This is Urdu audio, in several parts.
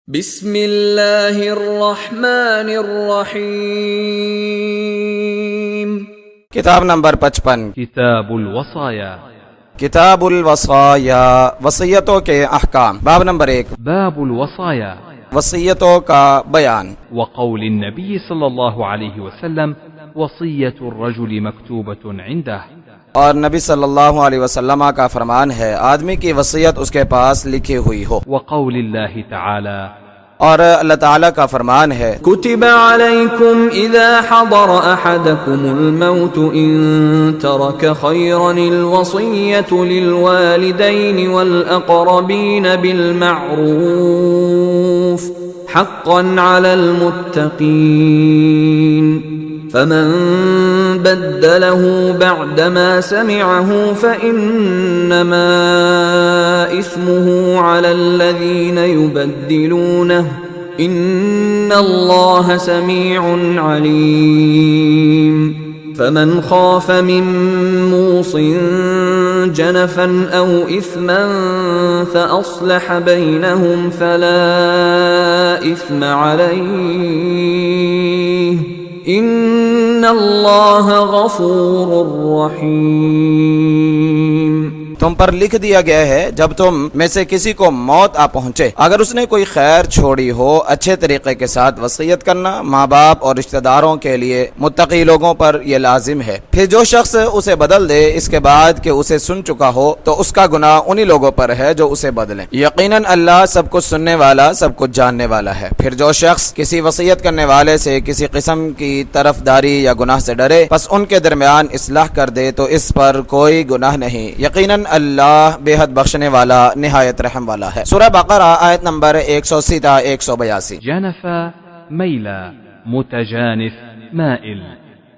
بسم اللہ الرحمن الرحیم۔ کتاب نمبر 55، کتاب الوصایا، کتاب الوصایا، وصیتوں کے احکام۔ باب نمبر 1، باب الوصایا، وصیتوں کا بیان۔ وقول النبي صلى الله عليه وسلم: وصية الرجل مكتوبة عنده۔ اور نبی صلی اللہ علیہ وسلم کا فرمان ہے آدمی کی وصیت اس کے پاس لکھی ہوئی ہو۔ وقول الله تعالى: اور اللہ تعالیٰ کا فرمان ہے كتب عليكم إذا حضر أحدكم الموت إن ترك خيرا الوصية للوالدين والأقربين بالمعروف حقا على المتقين فمن بدله بعدما سمعه فإنما إثمه على الذين يبدلونه إن الله سميع عليم فمن خاف من موص جنفا أو إثما فأصلح بينهم فلا إثم عليه ان اللہ غفور رحیم۔ تم پر لکھ دیا گیا ہے جب تم میں سے کسی کو موت آ پہنچے، اگر اس نے کوئی خیر چھوڑی ہو، اچھے طریقے کے ساتھ وصیت کرنا ماں باپ اور رشتہ داروں کے لیے متقی لوگوں پر یہ لازم ہے۔ پھر جو شخص اسے بدل دے اس کے بعد کہ اسے سن چکا ہو تو اس کا گناہ انہی لوگوں پر ہے جو اسے بدلیں۔ یقیناً اللہ سب کچھ سننے والا، سب کچھ جاننے والا ہے۔ پھر جو شخص کسی وصیت کرنے والے سے کسی قسم کی طرفداری یا گناہ سے ڈرے پس ان کے درمیان اصلاح کر دے تو اس پر کوئی گناہ نہیں، یقیناً اللہ بے حد بخشنے والا نہایت رحم والا ہے۔ سورہ بقرہ آیت نمبر 180-182۔ جنفا میلا، متجانف مائل۔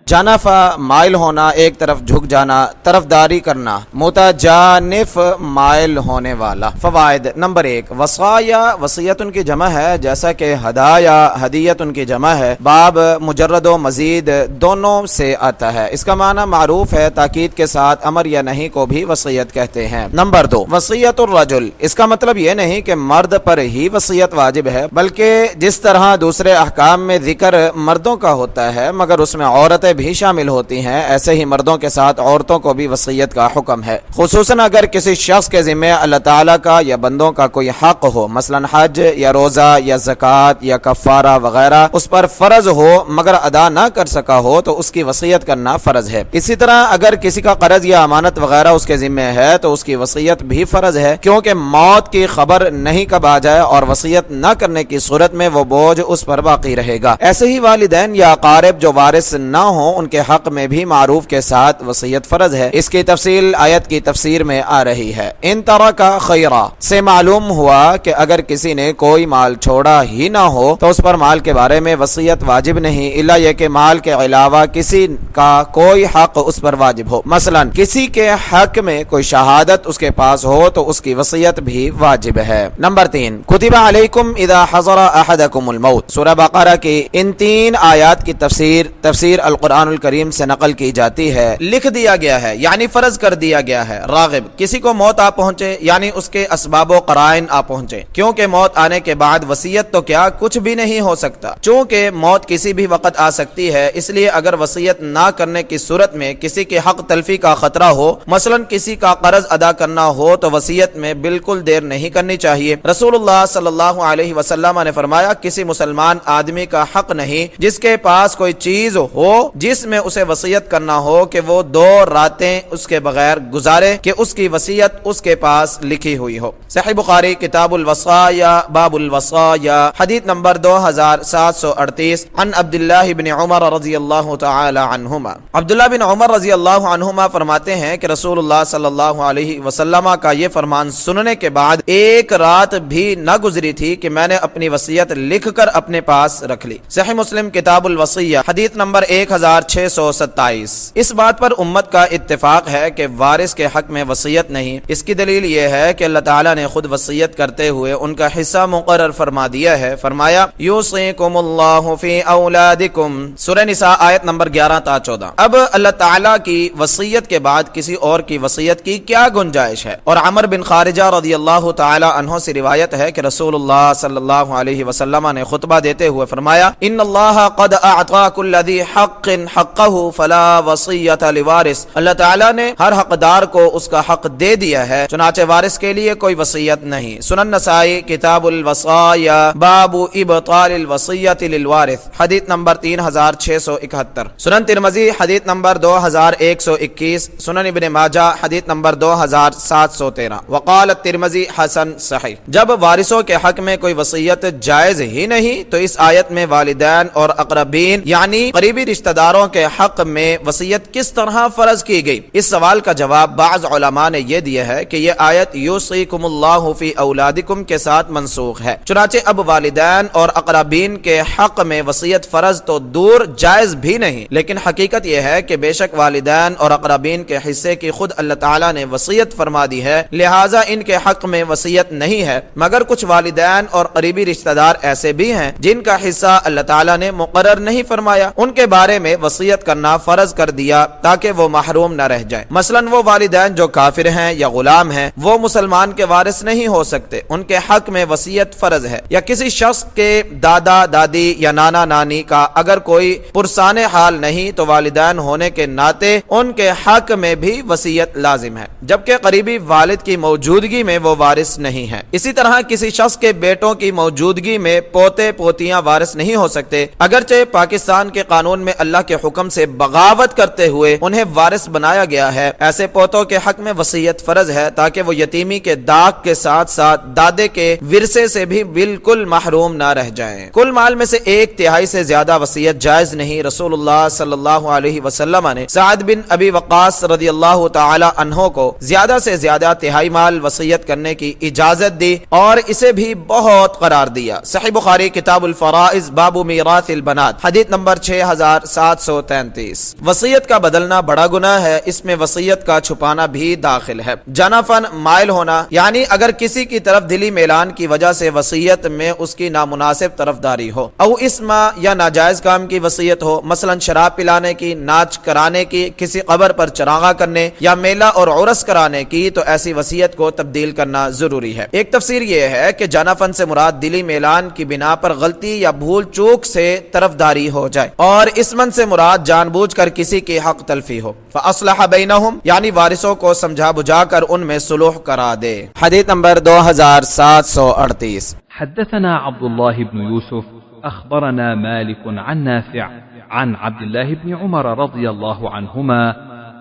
جانفا مائل ہونا، ایک طرف جھک جانا، طرفداری کرنا۔ متجانف مائل ہونے والا۔ فوائد نمبر 1، وصایا وصیت ان کی جمع ہے جیسا کہ ہدایا ہدیت ان کی جمع ہے۔ باب مجرد و مزید دونوں سے آتا ہے، اس کا معنی معروف ہے، تاکید کے ساتھ امر یا نہیں کو بھی وصیت کہتے ہیں۔ نمبر 2، وصیت الرجل، اس کا مطلب یہ نہیں کہ مرد پر ہی وصیت واجب ہے، بلکہ جس طرح دوسرے احکام میں ذکر مردوں کا ہوتا ہے مگر اس میں عورتیں بھی شامل ہوتی ہیں، ایسے ہی مردوں کے ساتھ عورتوں کو بھی وصیت کا حکم ہے، خصوصاً اگر کسی شخص کے ذمہ اللہ تعالیٰ کا یا بندوں کا کوئی حق ہو، مثلا حج یا روزہ یا زکوٰۃ یا کفارہ وغیرہ اس پر فرض ہو مگر ادا نہ کر سکا ہو تو اس کی وصیت کرنا فرض ہے۔ اسی طرح اگر کسی کا قرض یا امانت وغیرہ اس کے ذمہ ہے تو اس کی وصیت بھی فرض ہے، کیونکہ موت کی خبر نہیں کب آ جائے اور وصیت نہ کرنے کی صورت میں وہ بوجھ اس پر باقی رہے گا۔ ایسے ہی والدین یا اقارب جو وارث نہ ہوں ان کے حق میں بھی معروف کے ساتھ وصیت فرض ہے، اس کی تفصیل آیت کی تفسیر میں آ رہی ہے۔ ان ترک خیرا سے معلوم ہوا کہ اگر کسی نے کوئی مال چھوڑا ہی نہ ہو تو اس پر مال کے بارے میں وصیت واجب نہیں، الا یہ کہ مال کے علاوہ کسی کا کوئی حق اس پر واجب ہو، مثلا کسی کے حق میں کوئی شہادت اس کے پاس ہو تو اس کی وصیت بھی واجب ہے۔ نمبر 3، کتب علیکم اذا حضر احدکم الموت، سورہ بقرہ کی ان 3 آیات کی تفسیر القرآن الکریم سے نقل کی جاتی ہے۔ لکھ دیا گیا ہے یعنی فرض کر دیا گیا ہے۔ راغب، کسی کو موت آ پہنچے یعنی اس کے اسباب و قرائن آ پہنچے، کیونکہ موت آنے کے بعد وصیت تو کیا کچھ بھی نہیں ہو سکتا، چونکہ موت کسی بھی وقت آ سکتی ہے، اس لیے اگر وصیت نہ کرنے کی صورت میں کسی کے حق تلفی کا خطرہ ہو، مثلا کسی کا قرض ادا کرنا ہو تو وصیت میں بالکل دیر نہیں کرنی چاہیے۔ رسول اللہ صلی اللہ علیہ وسلم نے فرمایا کسی مسلمان آدمی کا حق نہیں جس کے پاس کوئی چیز ہو جس میں اسے وصیت کرنا ہو کہ وہ 2 راتیں اس کے بغیر گزارے کہ اس کی وصیت اس کے پاس لکھی ہوئی ہو۔ صحیح بخاری کتاب الوصایا باب الوصایا، حدیث نمبر 2738 عن عبداللہ بن عمر رضی اللہ تعالی عنہما۔ عبداللہ بن عمر رضی اللہ عنہما فرماتے ہیں کہ رسول اللہ صلی اللہ علیہ وسلم کا یہ فرمان سننے کے بعد ایک رات بھی نہ گزری تھی کہ میں نے اپنی وصیت لکھ کر اپنے پاس رکھ لی۔ صحیح مسلم کتاب الوصیہ حدیث نمبر 1000 3627۔ اس بات پر امت کا اتفاق ہے کہ وارث کے حق میں وصیت نہیں۔ اس کی دلیل یہ ہے کہ اللہ تعالیٰ نے خود وصیت کرتے ہوئے ان کا حصہ مقرر فرما دیا ہے۔ فرمایا یوصیکم اللہ فی اولادکم، سورہ نساء آیت نمبر 11 تا 14۔ اب اللہ تعالیٰ کی وصیت کے بعد کسی اور کی وصیت کی کیا گنجائش ہے؟ اور عمر بن خارجہ رضی اللہ تعالی عنہ سے روایت ہے کہ رسول اللہ صلی اللہ علیہ وسلم نے خطبہ دیتے ہوئے فرمایا ان اللہ قد اعطى كل ذی حق حقه فلا وصیت لوارث، اللہ تعالیٰ نے ہر حقدار کو اس کا حق دے دیا ہے، چنانچہ وارث کے لیے کوئی وصیت نہیں۔ سنن نسائی کتاب الوصایا باب ابطال الوصیت للوارث، حدیث نمبر 3671۔ سنن ترمذی حدیث نمبر 2121۔ سنن ابن ماجہ حدیث نمبر 2713۔ وقال الترمذی حسن صحیح۔ جب وارثوں کے حق میں کوئی وصیت جائز ہی نہیں تو اس آیت میں والدین اور اقربین یعنی قریبی رشتہ داروں کے حق میں وصیت کس طرح فرض کی گئی؟ اس سوال کا جواب بعض علماء نے یہ دیا ہے کہ یہ آیت یوصیکم اللہ فی اولادکم کے ساتھ منسوخ ہے، چنانچہ اب والدین اور اقربین کے حق میں وصیت فرض تو دور جائز بھی نہیں، لیکن حقیقت یہ ہے کہ بے شک والدین اور اقربین کے حصے کی خود اللہ تعالیٰ نے وصیت فرما دی ہے، لہٰذا ان کے حق میں وصیت نہیں ہے، مگر کچھ والدین اور قریبی رشتہ دار ایسے بھی ہیں جن کا حصہ اللہ تعالیٰ نے مقرر نہیں فرمایا، ان کے بارے میں وصیت کرنا فرض کر دیا تاکہ وہ محروم نہ رہ جائیں۔ مثلاً وہ والدین جو کافر ہیں یا غلام ہیں وہ مسلمان کے وارث نہیں ہو سکتے، ان کے حق میں وصیت فرض ہے، یا کسی شخص کے دادا دادی یا نانا نانی کا اگر کوئی پرسان حال نہیں تو والدین ہونے کے ناطے ان کے حق میں بھی وصیت لازم ہے، جبکہ قریبی والد کی موجودگی میں وہ وارث نہیں ہے۔ اسی طرح کسی شخص کے بیٹوں کی موجودگی میں پوتے پوتیاں وارث نہیں ہو سکتے، اگرچہ پاکستان کے قانون میں اللہ کے حکم سے بغاوت کرتے ہوئے انہیں وارث بنایا گیا ہے، ایسے پوتوں کے حق میں وصیت فرض ہے تاکہ وہ یتیمی کے داغ کے ساتھ ساتھ دادے کے ورثے سے بھی بالکل محروم نہ رہ جائیں۔ کل مال میں سے 1/3 سے زیادہ وصیت جائز نہیں۔ رسول اللہ صلی اللہ علیہ وسلم نے سعد بن ابی وقاص رضی اللہ تعالی عنہ کو زیادہ سے زیادہ تہائی مال وصیت کرنے کی اجازت دی اور اسے بھی بہت قرار دیا۔ صحیح بخاری کتاب الفرائض باب میراث البنات حدیث نمبر 6733۔ وصیت کا بدلنا بڑا گناہ ہے، اس میں وصیت کا چھپانا بھی داخل ہے۔ جنفن مائل ہونا یعنی اگر کسی کی طرف دلی میلان کی وجہ سے وصیت میں اس کی نامناسب طرفداری ہو، او اسم یا ناجائز کام کی وصیت ہو، مثلا شراب پلانے کی، ناچ کرانے کی، کسی قبر پر چراغاں کرنے یا میلہ اور عرس کرانے کی، تو ایسی وصیت کو تبدیل کرنا ضروری ہے۔ ایک تفسیر یہ ہے کہ جنفن سے مراد دلی میلان کی بنا پر غلطی یا بھول چوک سے طرفداری ہو جائے، اور اسمن سے مراد جان بوجھ کر کسی کی حق تلفی ہو، فاصلح بینہم یعنی وارثوں کو سمجھا بجھا کر ان میں صلح کرا دے۔ حدیث نمبر 2738۔ حدثنا عبد الله بن يوسف أخبرنا مالك عن نافع عن عبد الله بن عمر رضي الله عنهما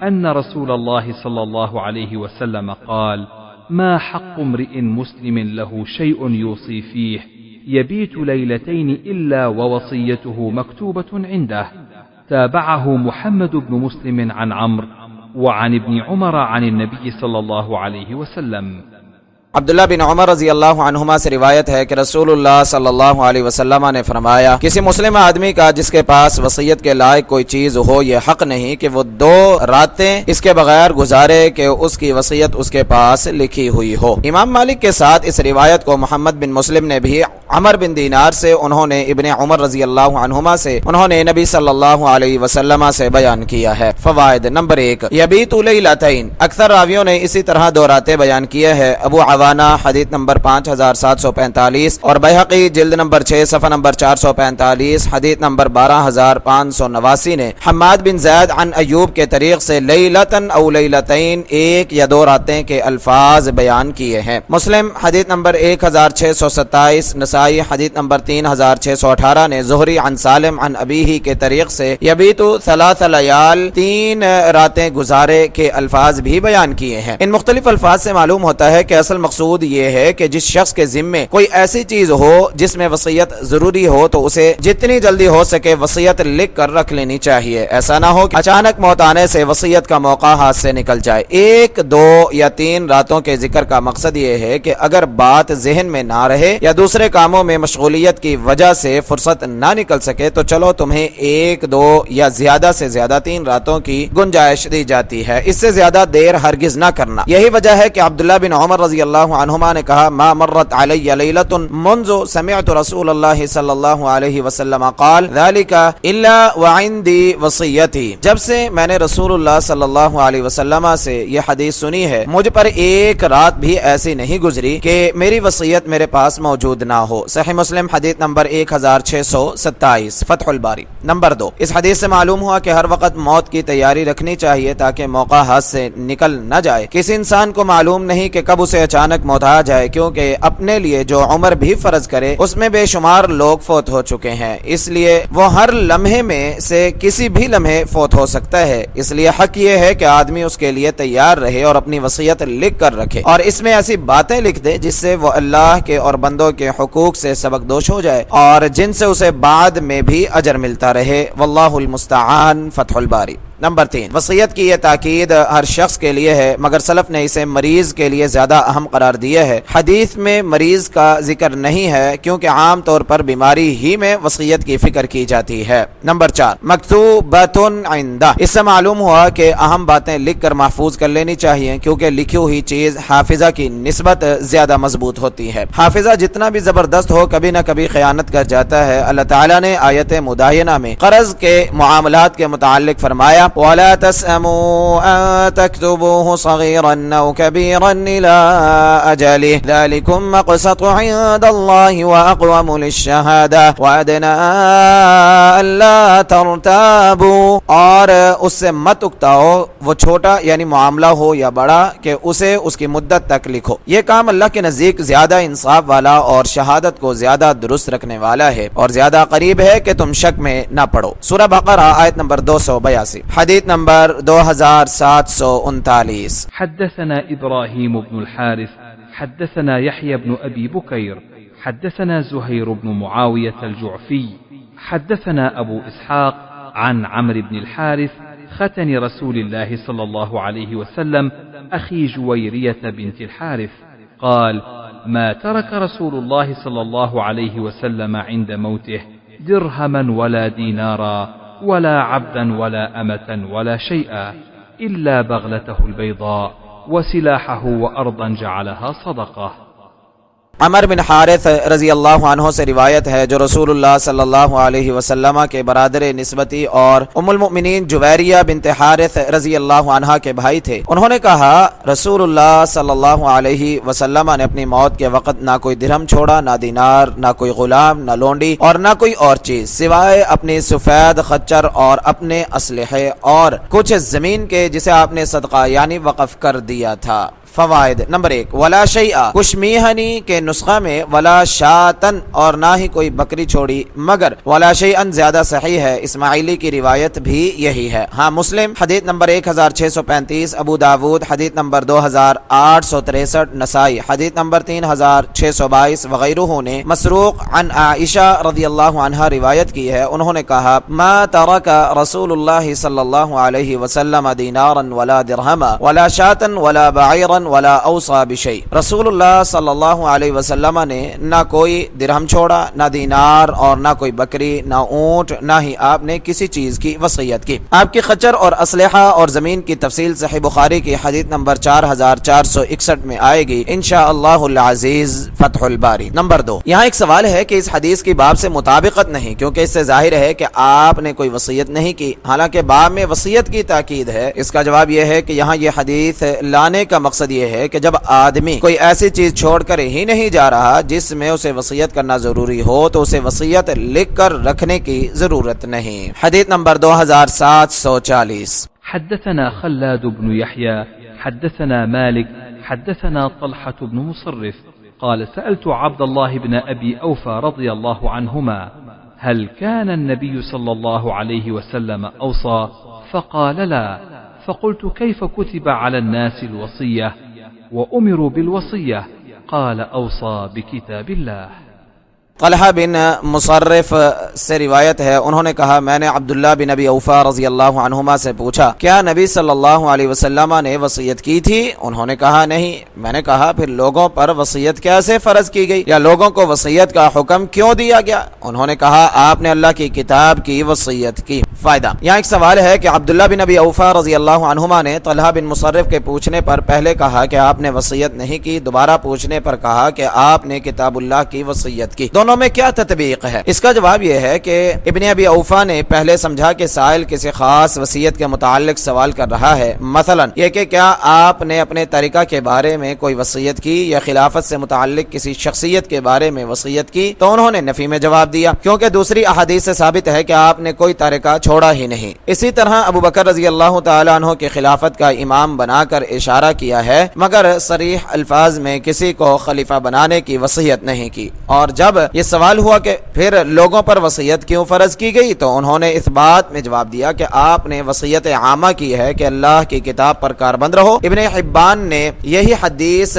أن رسول الله صلى الله عليه وسلم قال ما حق امرئ مسلم له شيء يوصي فيه يبيت ليلتين إلا ووصيته مكتوبة عنده. تابعه محمد بن مسلم عن عمرو وعن ابن عمر عن النبي صلى الله عليه وسلم. عبداللہ بن عمر رضی اللہ عنہما سے روایت ہے کہ رسول اللہ صلی اللہ علیہ وسلم نے فرمایا کسی مسلم آدمی کا جس کے پاس وصیت کے لائق کوئی چیز ہو یہ حق نہیں کہ وہ 2 راتیں اس کے بغیر گزارے کہ اس کی وصیت اس کے پاس لکھی ہوئی ہو۔ امام مالک کے ساتھ اس روایت کو محمد بن مسلم نے بھی عمر بن دینار سے، انہوں نے ابن عمر رضی اللہ عنہما سے، انہوں نے نبی صلی اللہ علیہ وسلم سے بیان کیا ہے۔ فوائد نمبر 1 یبیت لیلتین، اکثر راویوں نے اسی طرح 2 راتیں بیان کیے ہیں۔ ابو حدیث نمبر 5745 اور بیہقی جلد نمبر 6 صفحہ نمبر 445 حدیث نمبر 12289 نے حماد بن زید عن ایوب کے طریق سے لیلتن او لیلتین 1 یا 2 راتیں کے الفاظ بیان کیے ہیں۔ مسلم حدیث نمبر 1627، نسائی حدیث نمبر 3618 نے زہری عن سالم عن ابیہ کے طریق سے یبیتو 3 لیال 3 راتیں گزارے کے الفاظ بھی بیان کیے ہیں۔ ان مختلف الفاظ سے معلوم ہوتا ہے کہ اصل مقصود مقصود یہ ہے کہ جس شخص کے ذمے کوئی ایسی چیز ہو جس میں وصیت ضروری ہو تو اسے جتنی جلدی ہو سکے وصیت لکھ کر رکھ لینی چاہیے. ایسا نہ ہو کہ اچانک موت آنے سے وصیت کا موقع ہاتھ سے نکل جائے. 1 2 یا 3 راتوں کے ذکر کا مقصد یہ ہے کہ اگر بات ذہن میں نہ رہے یا دوسرے کاموں میں مشغولیت کی وجہ سے فرصت نہ نکل سکے تو چلو تمہیں 1 2 یا زیادہ سے زیادہ 3 راتوں کی گنجائش دی جاتی ہے. اس سے زیادہ دیر ہرگز نہ کرنا. یہی وجہ ہے کہ عبداللہ بن عمر رضی اللہ عنہما نے کہا ما مرت علی لیلۃ منذ سمعت رسول اللہ صلی اللہ علیہ وسلم قال ذلك الا وعندي وصیتی. جب سے میں نے رسول اللہ صلی اللہ علیہ وسلم سے یہ حدیث سنی ہے مجھ پر ایک رات بھی ایسی نہیں گزری کہ میری وصیت میرے پاس موجود نہ ہو. صحیح مسلم حدیث نمبر 1627. فتح الباری. نمبر 2، اس حدیث سے معلوم ہوا کہ ہر وقت موت کی تیاری رکھنی چاہیے تاکہ موقع ہاتھ سے نکل نہ جائے. کسی انسان کو معلوم نہیں کہ کب اسے اچانک موت آ جائے، کیونکہ اپنے لیے جو عمر بھی فرض کرے اس میں بے شمار لوگ فوت ہو چکے ہیں، اس لیے وہ ہر لمحے میں سے کسی بھی لمحے فوت ہو سکتا ہے. اس لیے حق یہ ہے کہ آدمی اس کے لیے تیار رہے اور اپنی وصیت لکھ کر رکھے اور اس میں ایسی باتیں لکھ دے جس سے وہ اللہ کے اور بندوں کے حقوق سے سبق دوش ہو جائے اور جن سے اسے بعد میں بھی اجر ملتا رہے. واللہ المستعان. فتح الباری. نمبر 3، وصیت کی یہ تاکید ہر شخص کے لیے ہے مگر سلف نے اسے مریض کے لیے زیادہ اہم قرار دیا ہے. حدیث میں مریض کا ذکر نہیں ہے کیونکہ عام طور پر بیماری ہی میں وصیت کی فکر کی جاتی ہے. نمبر 4، مکتوبۃ عندہ. اس سے معلوم ہوا کہ اہم باتیں لکھ کر محفوظ کر لینی چاہیے کیونکہ لکھی ہوئی چیز حافظہ کی نسبت زیادہ مضبوط ہوتی ہے. حافظہ جتنا بھی زبردست ہو کبھی نہ کبھی خیانت کر جاتا ہے. اللہ تعالیٰ نے آیت مداینہ میں قرض کے معاملات کے متعلق فرمایا وَلَا تَسْأَمُوا أَن تَكْتُبُوهُ صَغِيرًا أَوْ كَبِيرًا إِلَىٰ أَجَلِهِ ذَلِكُمْ مَقْسَطُ عِندَ اللَّهِ وَأَقْوَمُ لِلشَّهَادَةِ وَأَدْنَىٰ أَلَّا تَرْتَابُوا. اور اس سے مت اکتاؤ، وہ چھوٹا یعنی معاملہ ہو یا بڑا، کہ اسے اس کی مدت تک لکھو. یہ کام اللہ کے نزدیک زیادہ انصاف والا اور شہادت کو زیادہ درست رکھنے والا ہے اور زیادہ قریب ہے کہ تم شک میں نہ پڑو. سورہ بقرہ آیت نمبر 282. حدیث نمبر 2739. حدثنا إبراهيم بن الحارث حدثنا يحيى بن أبي بكير حدثنا زهير بن معاوية الجعفي حدثنا أبو إسحاق عن عمرو بن الحارث ختن رسول الله صلى الله عليه وسلم أخي جويرية بنت الحارث قال ما ترك رسول الله صلى الله عليه وسلم عند موته درهما ولا دينارا ولا عبدا ولا أمة ولا شيئا إلا بغلته البيضاء وسلاحه وأرضا جعلها صدقة. عمر بن حارث رضی اللہ عنہ سے روایت ہے جو رسول اللہ صلی اللہ علیہ وسلم کے برادر نسبتی اور ام المؤمنین جویریہ بنت حارث رضی اللہ عنہ کے بھائی تھے. انہوں نے کہا رسول اللہ صلی اللہ علیہ وسلم نے اپنی موت کے وقت نہ کوئی درہم چھوڑا، نہ دینار، نہ کوئی غلام، نہ لونڈی اور نہ کوئی اور چیز سوائے اپنی سفید خچر اور اپنے اسلحے اور کچھ زمین کے جسے آپ نے صدقہ یعنی وقف کر دیا تھا. فوائد. نمبر 1، ولا شیء کشمیہنی کے نسخہ میں ولا شاتن اور نہ ہی کوئی بکری چھوڑی مگر ولا شیئن زیادہ صحیح ہے. اسماعیلی کی روایت بھی یہی ہے. ہاں مسلم حدیث نمبر 1635، ابو داود حدیث نمبر 2863، نسائی حدیث نمبر 3622 وغیرہ نے مسروق عن عائشہ رضی اللہ عنہا روایت کی ہے. انہوں نے کہا ما ترک رسول اللہ صلی اللہ علیہ وسلم دینارا ولا درہما ولا شاتن ولا بعیرا ولا اوصى بشيء. رسول اللہ صلی اللہ علیہ وسلم نے نہ کوئی درہم چھوڑا، نہ دینار اور نہ کوئی بکری، نہ اونٹ، نہ ہی آپ نے کسی چیز کی وصیت کی. آپ کی خچر اور اسلحہ اور زمین کی تفصیل صحیح بخاری کی حدیث نمبر 4461 میں آئے گی انشاءاللہ العزیز. فتح الباری. نمبر 2، یہاں ایک سوال ہے کہ اس حدیث کی باب سے مطابقت نہیں کیونکہ اس سے ظاہر ہے کہ آپ نے کوئی وصیت نہیں کی حالانکہ باب میں وصیت کی تاکید ہے. اس کا جواب یہ ہے کہ یہاں یہ حدیث لانے کا مقصد یہ ہے کہ جب آدمی کوئی ایسی چیز چھوڑ کر ہی نہیں جا رہا جس میں اسے وصیت کرنا ضروری ہو تو اسے وصیت لکھ کر رکھنے کی ضرورت نہیں. حدیث نمبر 2740. حدثنا خلاد بن يحيى حدثنا مالك حدثنا طلحة بن مصرف قال سألت عبد الله بن أبي أوفى رضي الله عنهما هل كان النبي صلى الله عليه وسلم أوصى فقال لا فقلت كيف كتب على الناس الوصية وأمروا بالوصية قال أوصى بكتاب الله. طلحہ بن مصرف سے روایت ہے، انہوں نے کہا میں نے عبداللہ بن ابی اوفا رضی اللہ عنہما سے پوچھا کیا نبی صلی اللہ علیہ وسلم نے وصیت کی تھی؟ انہوں نے کہا نہیں۔ میں نے کہا پھر لوگوں پر وصیت کیسے فرض کی گئی یا لوگوں کو وصیت کا حکم کیوں دیا گیا؟ انہوں نے کہا آپ نے اللہ کی کتاب کی وصیت کی۔ فائدہ، یہاں ایک سوال ہے کہ عبداللہ بن ابی اوفا رضی اللہ عنہما نے طلحہ بن مصرف کے پوچھنے پر پہلے کہا کہ آپ نے وصیت نہیں کی، دوبارہ پوچھنے پر کہا کہ آپ نے کتاب اللہ کی وصیت کی، دونوں میں کیا تطبیق ہے؟ اس کا جواب یہ ہے کہ ابن ابی اوفا نے پہلے سمجھا کہ سائل کسی خاص وصیت کے متعلق سوال کر رہا ہے، مثلا یہ کہ کیا آپ نے اپنے طریقہ کے بارے میں کوئی وصیت کی یا خلافت سے متعلق کسی شخصیت کے بارے میں وصیت کی، تو انہوں نے نفی میں جواب دیا کیونکہ دوسری احادیث سے ثابت ہے کہ آپ نے کوئی طریقہ چھوڑا ہی نہیں۔ اسی طرح ابو بکر رضی اللہ تعالی عنہ کی خلافت کا امام بنا کر اشارہ کیا ہے مگر صریح الفاظ میں کسی کو خلیفہ بنانے کی وصیت نہیں کی۔ اور جب یہ سوال ہوا کہ پھر لوگوں پر وصیت کیوں فرض کی گئی تو انہوں نے اس بات میں جواب دیا کہ آپ نے وصیت عامہ کی ہے کہ اللہ کی کتاب پر کاربند رہو۔ ابن حبان نے یہی حدیث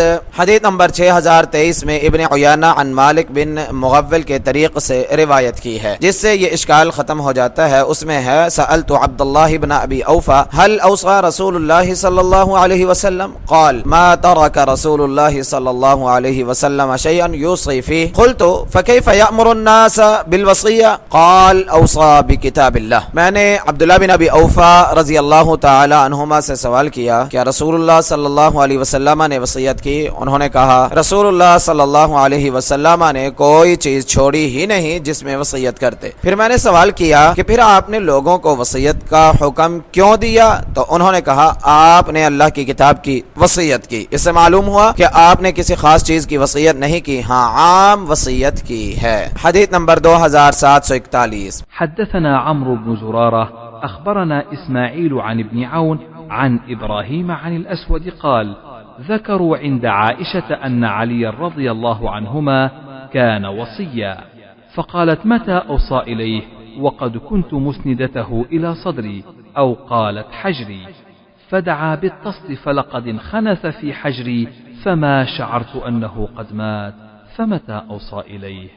نمبر 6023 میں ابن عیانہ عن مالک بن مغول کے طریق سے روایت کی ہے، جس سے یہ اشکال ختم ہو جاتا ہے۔ اس میں ہے سألت عبد الله بن ابي اوفى هل اوصى رسول الله صلى الله عليه وسلم قال ما ترك رسول الله صلى الله عليه وسلم شيئا يوصي فيه قلت فكيف يأمر الناس بالوصية قال اوصى بكتاب الله۔ میں نے عبداللہ بن ابی اوفا رضی اللہ تعالی عنہما سے سوال کیا کہ رسول اللہ صلی اللہ علیہ وسلم نے وصیت کی؟ انہوں نے کہا رسول اللہ صلی اللہ علیہ وسلم نے کوئی چیز چھوڑی ہی نہیں جس میں وصیت کرتے۔ پھر میں نے سوال کیا کہ پھر آپ نے لوگوں کو وصیت کا حکم کیوں دیا؟ تو انہوں نے کہا آپ نے اللہ کی کتاب کی وصیت کی۔ اس سے معلوم ہوا کہ آپ نے کسی خاص چیز کی وصیت نہیں کی، ہاں عام وصیت کی ہے۔ حدیث نمبر 2741۔ حدثنا عمرو بن زرارة أخبرنا إسماعيل عن ابن عون عن إبراهيم عن الأسود قال ذكروا عند عائشة أن علي رضي الله عنهما كان وصيا فقالت متى أوصى إليه وقد كنت مسندته إلى صدري أو قالت حجري فدعا بالتصل فلقد انخنث في حجري فما شعرت أنه قد مات فمتى أوصى إليه۔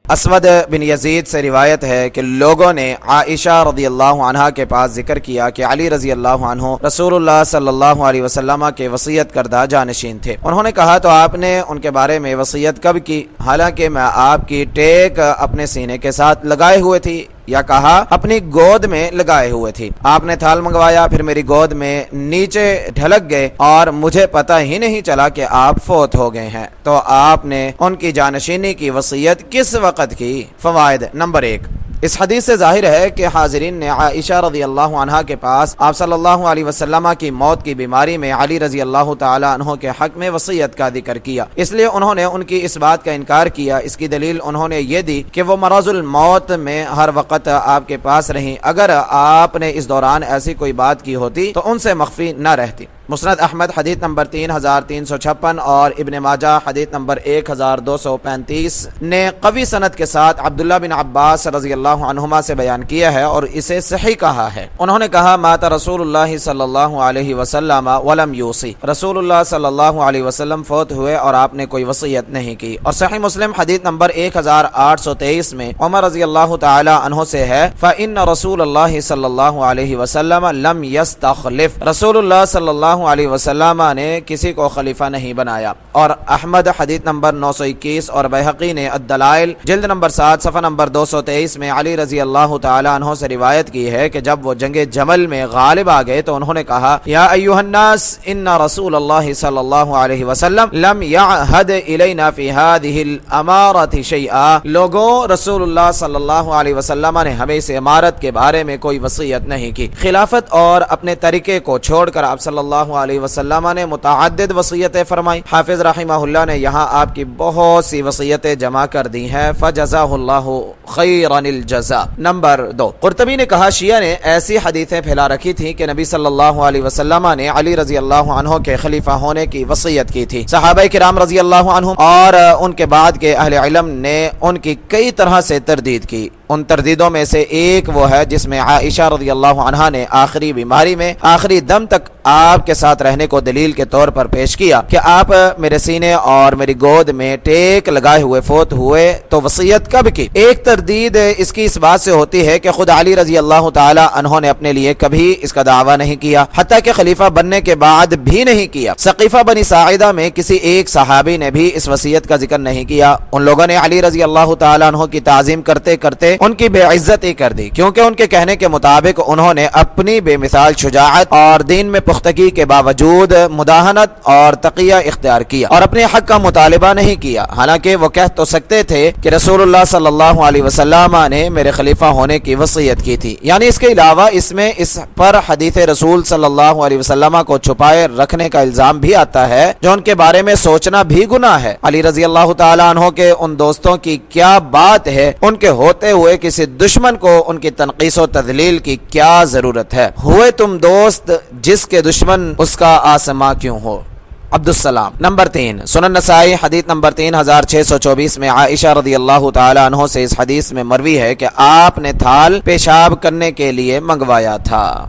اسود بن یزید سے روایت ہے کہ لوگوں نے عائشہ رضی اللہ عنہا کے پاس ذکر کیا کہ علی رضی اللہ عنہ رسول اللہ صلی اللہ علیہ وسلم کے وصیت کردہ جانشین تھے۔ انہوں نے کہا تو آپ نے ان کے بارے میں وصیت کب کی؟ حالانکہ میں آپ کی ٹیک اپنے سینے کے ساتھ لگائے ہوئے تھی، یا کہا اپنی گود میں لگائے ہوئے تھی۔ آپ نے تھال منگوایا، پھر میری گود میں نیچے ڈھلک گئے اور مجھے پتہ ہی نہیں چلا کہ آپ فوت ہو گئے ہیں۔ تو آپ نے ان کی جانشینی کی وصیت کس وقت کی؟ فوائد نمبر 1، اس حدیث سے ظاہر ہے کہ حاضرین نے عائشہ رضی اللہ عنہا کے پاس آپ صلی اللہ علیہ وسلم کی موت کی بیماری میں علی رضی اللہ تعالی عنہ کے حق میں وصیت کا ذکر کیا، اس لیے انہوں نے ان کی اس بات کا انکار کیا۔ اس کی دلیل انہوں نے یہ دی کہ وہ مرض الموت میں ہر وقت آپ کے پاس رہیں، اگر آپ نے اس دوران ایسی کوئی بات کی ہوتی تو ان سے مخفی نہ رہتی۔ مسند احمد حدیث نمبر 3356 اور ابن ماجہ حدیث نمبر 1235 نے قوی سند کے ساتھ عبداللہ بن عباس رضی اللہ عنہما سے بیان کیا ہے اور اسے صحیح کہا ہے۔ انہوں نے کہا مات رسول اللہ صلی اللہ علیہ وسلم ولم یوصی، رسول اللہ صلی اللہ علیہ وسلم فوت ہوئے اور آپ نے کوئی وصیت نہیں کی۔ اور صحیح مسلم حدیث نمبر 1823 میں عمر رضی اللہ تعالی عنہ سے ہے فإن رسول اللہ صلی اللہ علیہ وسلم لم يستخلف، رسول اللہ صلی اللہ علیہ وسلم نے کسی کو خلیفہ نہیں بنایا۔ اور احمد حدیث نمبر 921 اور بیہقی نے الدلائل جلد نمبر 7 صفحہ نمبر 223 میں علی رضی اللہ تعالی عنہ سے روایت کی ہے کہ جب وہ جنگ جمل میں غالب آ گئے تو انہوں نے کہا یا ایھا الناس ان رسول اللہ صلی اللہ علیہ وسلم لم یعہد الینا فی هذه الامارۃ شیئا، لوگوں رسول اللہ صلی اللہ علیہ وسلم نے ہمیں اس امارت کے بارے میں کوئی وصیت نہیں کی۔ خلافت اور اپنے طریقے کو چھوڑ کر آپ صلی اللہ علیہ وسلم نے متعدد وصیتیں فرمائی۔ حافظ رحمہ اللہ نے یہاں آپ کی بہت سی وصیتیں جمع کر دی ہیں، فجزاہ اللہ خیرا الجزاء۔ نمبر 2، قرطبی نے کہا شیعہ نے ایسی حدیثیں پھیلا رکھی تھی کہ نبی صلی اللہ علیہ وسلم نے علی رضی اللہ عنہ کے خلیفہ ہونے کی وصیت کی تھی۔ صحابہ کرام رضی اللہ عنہم اور ان کے بعد کے اہل علم نے ان کی کئی طرح سے تردید کی۔ ان تردیدوں میں سے ایک وہ ہے جس میں عائشہ رضی اللہ عنہا نے آخری بیماری میں آخری دم تک آپ کے ساتھ رہنے کو دلیل کے طور پر پیش کیا کہ آپ میرے سینے اور میری گود میں ٹیک لگائے ہوئے فوت ہوئے تو وصیت کب کی؟ ایک تردید اس کی اس بات سے ہوتی ہے کہ خود علی رضی اللہ تعالی عنہ نے اپنے لیے کبھی اس کا دعویٰ نہیں کیا، حتیٰ کہ خلیفہ بننے کے بعد بھی نہیں کیا۔ ثقیفہ بنی ساعدہ میں کسی ایک صحابی نے بھی اس وصیت کا ذکر نہیں کیا۔ ان لوگوں نے علی رضی اللہ تعالی عنہ کی تعظیم کرتے کرتے ان کی بے عزتی کر دی، کیونکہ ان کے کہنے کے مطابق انہوں نے اپنی بے مثال شجاعت اور دین میں پختگی کے باوجود مداہنت اور تقیہ اختیار کیا اور اپنے حق کا مطالبہ نہیں کیا، حالانکہ وہ کہہ تو سکتے تھے کہ رسول اللہ صلی اللہ علیہ وسلم نے میرے خلیفہ ہونے کی وصیت کی تھی۔ یعنی اس کے علاوہ اس میں اس پر حدیث رسول صلی اللہ علیہ وسلم کو چھپائے رکھنے کا الزام بھی آتا ہے، جو ان کے بارے میں سوچنا بھی گناہ ہے۔ علی رضی اللہ تعالی عنہ کے ان دوستوں کی کیا بات ہے، ان کے ہوتے ہوئے کسی دشمن کو ان کی تنقیص و تذلیل کی کیا ضرورت ہے؟ ہوئے تم دوست جس کے دشمن اس کا آسماں کیوں ہو؟ عبدالسلام۔ نمبر 3، سنن نسائی حدیث نمبر 3624 میں عائشہ رضی اللہ تعالی عنہ سے اس حدیث میں مروی ہے کہ آپ نے تھال پیشاب کرنے کے لیے منگوایا تھا۔